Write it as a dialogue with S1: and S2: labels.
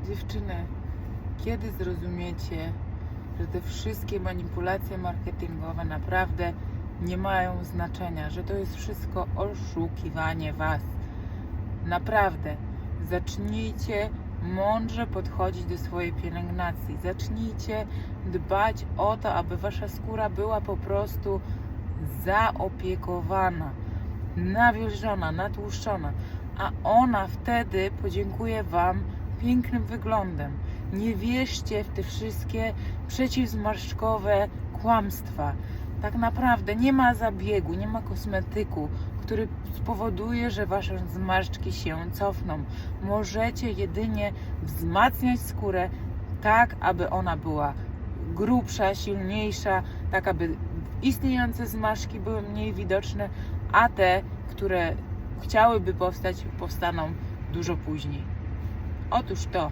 S1: Dziewczyny, kiedy zrozumiecie, że te wszystkie manipulacje marketingowe naprawdę nie mają znaczenia, że to jest wszystko oszukiwanie Was? Naprawdę, zacznijcie mądrze podchodzić do swojej pielęgnacji. Zacznijcie dbać o to, aby Wasza skóra była po prostu zaopiekowana, nawilżona, natłuszczona, a ona wtedy podziękuje Wam pięknym wyglądem. Nie wierzcie w te wszystkie przeciwzmarszczkowe kłamstwa. Tak naprawdę nie ma zabiegu, nie ma kosmetyku, który spowoduje, że Wasze zmarszczki się cofną. Możecie jedynie wzmacniać skórę tak, aby ona była grubsza, silniejsza, tak aby istniejące zmarszczki były mniej widoczne, a te, które chciałyby powstać, powstaną dużo później. Otóż to.